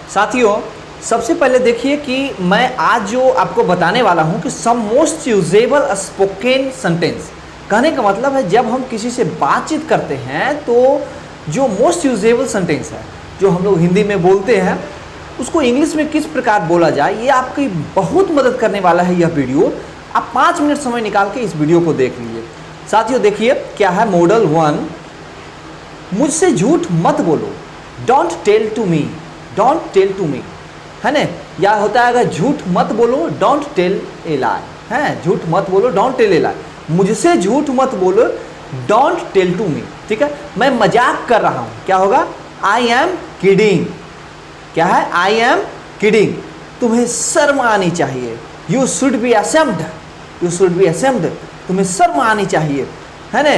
साथियों, सबसे पहले देखिए कि मैं आज जो आपको बताने वाला हूं कि some most usable spoken sentence. कहने का मतलब है जब हम किसी से बातचीत करते हैं तो जो मोस्ट यूजेबल सेंटेंस है जो हम लोग हिंदी में बोलते हैं उसको इंग्लिश में किस प्रकार बोला जाए, ये आपकी बहुत मदद करने वाला है यह वीडियो। आप 5 मिनट समय निकाल के इस वीडियो को देख लीजिए। साथियों देखिए क्या है मॉडल 1, मुझसे झूठ मत बोलो, don't tell to me, don't tell to me, है ना। या होता है अगर झूठ मत बोलो, डोंट टेल ए लाई, है, झूठ मत बोलो, डोंट टेल ए लाई, मुझसे झूठ मत बोलो, डोंट टेल टू मी, ठीक है। मैं मजाक कर रहा हूँ, क्या होगा, आई एम किडिंग, क्या है, आई एम किडिंग। तुम्हें शर्म आनी चाहिए, you should be ashamed, you should be ashamed, तुम्हें शर्म आनी चाहिए, है ना।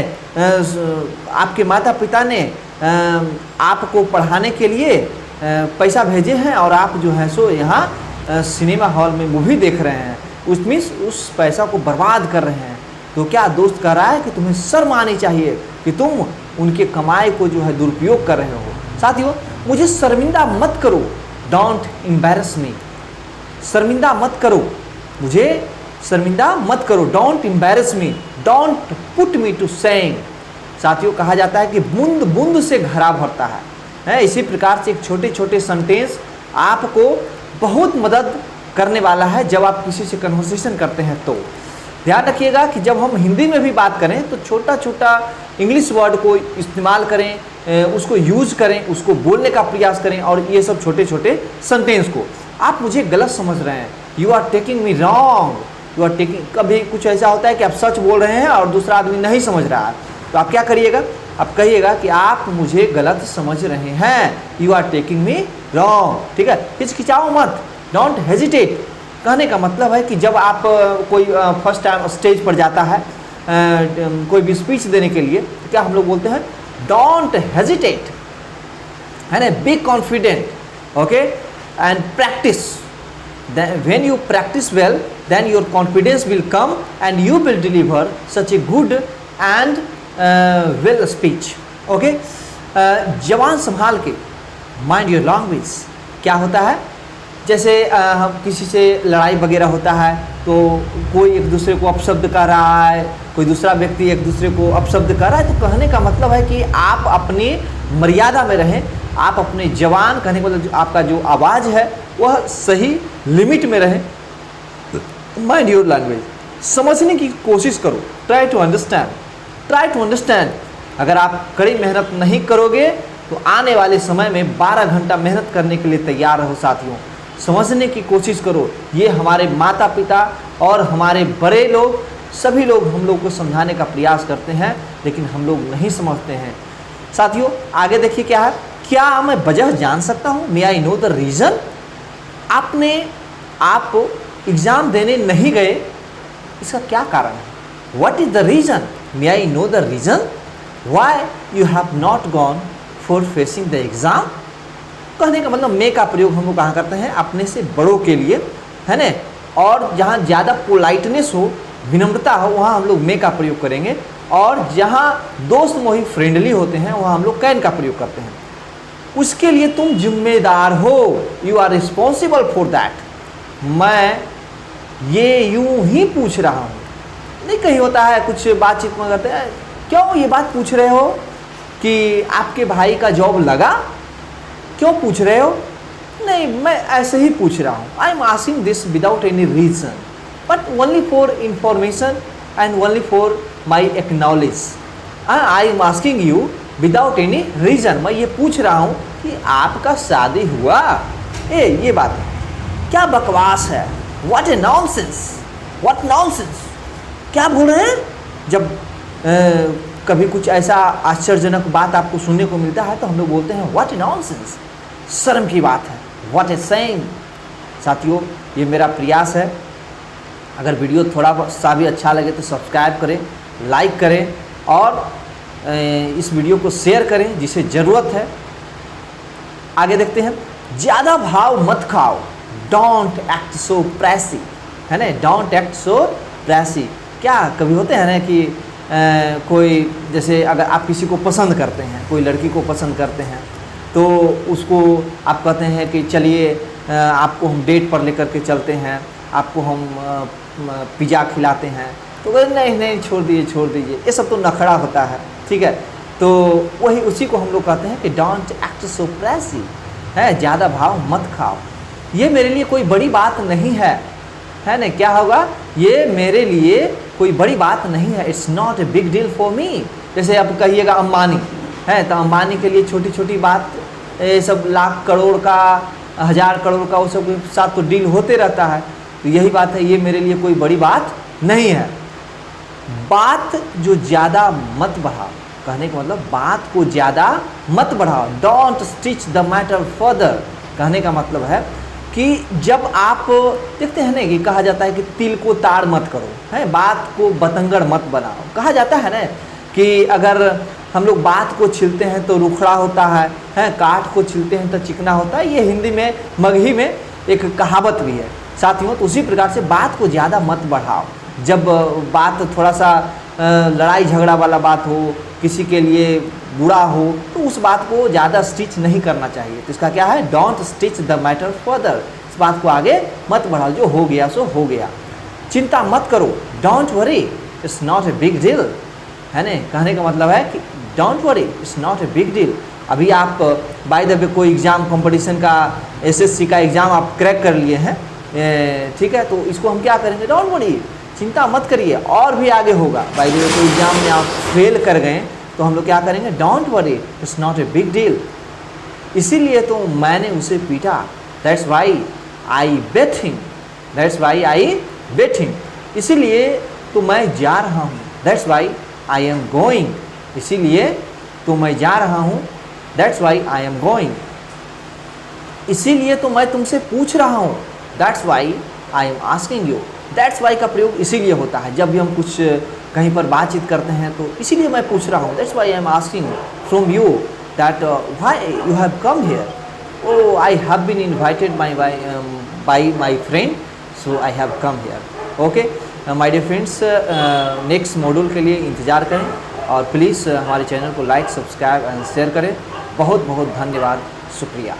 आपके माता पिता ने आपको पढ़ाने के लिए पैसा भेजे हैं और आप जो है सो यहाँ सिनेमा हॉल में मूवी देख रहे हैं, उसमें उस पैसा को बर्बाद कर रहे हैं। तो क्या दोस्त कह रहा है कि तुम्हें शर्म आनी चाहिए कि तुम उनके कमाई को जो है दुरुपयोग कर रहे हो। साथियों, मुझे शर्मिंदा मत करो, डोंट एम्बैरस मी, शर्मिंदा मत करो, मुझे शर्मिंदा मत करो, don't embarrass me, don't put me to shame. साथियों कहा जाता है कि बूंद बूंद से घड़ा भरता है, इसी प्रकार से एक छोटे छोटे सेंटेंस आपको बहुत मदद करने वाला है जब आप किसी से कन्वर्सेशन करते हैं। तो ध्यान रखिएगा कि जब हम हिंदी में भी बात करें तो छोटा छोटा इंग्लिश वर्ड को इस्तेमाल करें, उसको यूज करें, उसको बोलने का प्रयास करें। और ये सब छोटे छोटे सेंटेंस को आप मुझे गलत समझ रहे हैं, you are taking me wrong, you are taking, कभी कुछ ऐसा होता है कि आप सच बोल रहे हैं और दूसरा आदमी नहीं समझ रहा है, तो आप क्या करिएगा, आप कहिएगा कि आप मुझे गलत समझ रहे हैं, you are taking me wrong, ठीक है। हिचकिचाओ मत, डोंट हेजिटेट। कहने का मतलब है कि जब आप कोई फर्स्ट टाइम स्टेज पर जाता है कोई भी स्पीच देने के लिए, तो क्या हम लोग बोलते हैं, डोंट हेजिटेट, है ना, be confident, okay, and practice. When you practice well then your confidence will come and you will deliver such a good and well speech, okay. जवान संभाल के, माइंड योर लैंग्वेज। क्या होता है, जैसे हम किसी से लड़ाई वगैरह होता है तो कोई एक दूसरे को अपशब्द कर रहा है, कोई दूसरा व्यक्ति एक दूसरे को अपशब्द कर रहा है, तो कहने का मतलब है कि आप अपनी मर्यादा में रहें, आप अपने जवान, कहने का मतलब आपका जो आवाज़ है वह सही लिमिट में रहे। माइंड योर लैंग्वेज, समझने की कोशिश करो, try to understand, try to understand. अगर आप कड़ी मेहनत नहीं करोगे तो आने वाले समय में 12 घंटा मेहनत करने के लिए तैयार रहो। साथियों समझने की कोशिश करो, ये हमारे माता पिता और हमारे बड़े लोग, सभी लोग हम लोग को समझाने का प्रयास करते हैं लेकिन हम लोग नहीं समझते हैं। साथियों आगे देखिए क्या है, क्या मैं वजह जान सकता हूँ, मे आई नो द रीज़न। आप एग्ज़ाम देने नहीं गए, इसका क्या कारण है, what is the reason, may I know the reason why you have not gone for facing the exam. कहने का मतलब मे का प्रयोग हम लोग कहाँ करते हैं, अपने से बड़ों के लिए, है ना। और जहाँ ज़्यादा पोलाइटनेस हो, विनम्रता हो, वहाँ हम लोग मे का प्रयोग करेंगे। और जहाँ दोस्त मोही फ्रेंडली होते हैं वहाँ हम लोग कैन का प्रयोग करते हैं। उसके लिए तुम जिम्मेदार हो, you are responsible for that. मैं ये यूं ही पूछ रहा हूँ, नहीं कहीं होता है कुछ बातचीत में करते हैं, क्यों ये बात पूछ रहे हो कि आपके भाई का जॉब लगा, क्यों पूछ रहे हो, नहीं मैं ऐसे ही पूछ रहा हूँ, आई am asking this without any reason but only for information and only for my acknowledge. I am asking you without any reason, मैं ये पूछ रहा हूँ कि आपका शादी हुआ, ये बात है, क्या बकवास है, what A nonsense, what nonsense, क्या बोल रहे हैं। जब कभी कुछ ऐसा आश्चर्यजनक बात आपको सुनने को मिलता है तो हम लोग बोलते हैं व्हाट ए नॉनसेंस, शर्म की बात है, व्हाट ए शेम। साथियों ये मेरा प्रयास है, अगर वीडियो थोड़ा सा भी अच्छा लगे तो सब्सक्राइब करें, लाइक करें और इस वीडियो को शेयर करें जिसे ज़रूरत है। आगे देखते हैं, ज़्यादा भाव मत खाओ, डोंट एक्ट सो प्रेसी, है ना, डोंट एक्ट सो प्रेसी। क्या कभी होते हैं ना कि कोई, जैसे अगर आप किसी को पसंद करते हैं, कोई लड़की को पसंद करते हैं, तो उसको आप कहते हैं कि चलिए आपको हम डेट पर लेकर के चलते हैं, आपको हम पिज़्ज़ा खिलाते हैं, तो बोले नहीं नहीं छोड़ दीजिए, ये सब तो नखड़ा होता है, ठीक है। तो वही उसी को हम लोग कहते हैं कि डोंट एक्ट सो प्रेसी, है ज़्यादा भाव मत खाओ, ये मेरे लिए कोई बड़ी बात नहीं है ना। क्या होगा, ये मेरे लिए कोई बड़ी बात नहीं है, it's not a big deal for me. जैसे आप कहिएगा अंबानी है, तो अंबानी के लिए छोटी छोटी बात, ये सब लाख करोड़ का, 1000 करोड़ का, वो सब के साथ तो डील होते रहता है। तो यही बात है, ये मेरे लिए कोई बड़ी बात नहीं है। बात जो ज़्यादा मत बढ़ाओ, कहने का मतलब बात को ज़्यादा मत बढ़ाओ, don't stitch the matter further. कहने का मतलब है कि जब आप देखते हैं ना कि कहा जाता है कि तिल को ताड़ मत करो, है बात को बतंगड़ मत बनाओ। कहा जाता है ना कि अगर हम लोग बात को छीलते हैं तो रुखड़ा होता है काठ को छीलते हैं तो चिकना होता है। ये हिंदी में मगही में एक कहावत भी है साथियों। तो उसी प्रकार से बात को ज़्यादा मत बढ़ाओ। जब बात थोड़ा सा लड़ाई झगड़ा वाला बात हो, किसी के लिए बुरा हो, तो उस बात को ज़्यादा स्टिच नहीं करना चाहिए। तो इसका क्या है, don't stitch the matter further, इस बात को आगे मत बढ़ाओ, जो हो गया सो हो गया। चिंता मत करो, don't worry it's not a big deal, है ना। कहने का मतलब है कि don't worry it's not a big deal. अभी आप बाय द वे कोई एग्ज़ाम कंपटीशन का, एसएससी का एग्ज़ाम आप क्रैक कर लिए हैं, ठीक है, तो इसको हम क्या करेंगे, डोंट वरी, चिंता मत करिए, और भी आगे होगा। बाय द वे कोई एग्ज़ाम में आप फेल कर गए तो हम लोग क्या करेंगे, don't worry it's not a big deal. इसीलिए तो मैंने उसे पीटा, that's why I beat him, that's why I beat him. इसीलिए तो मैं जा रहा हूँ, that's why I am going, इसीलिए तो मैं जा रहा हूँ, that's why I am going. इसीलिए तो मैं तुमसे पूछ रहा हूँ, that's why I am asking you. That's why का प्रयोग इसीलिए होता है जब भी हम कुछ कहीं पर बातचीत करते हैं, तो इसीलिए मैं पूछ रहा हूँ, that's why I am asking from you that why you have come here. Oh I have been invited by my friend, so I have come here. Okay my dear friends, next module के लिए इंतज़ार करें और please हमारे channel को like, subscribe and share करें। बहुत बहुत धन्यवाद, शुक्रिया।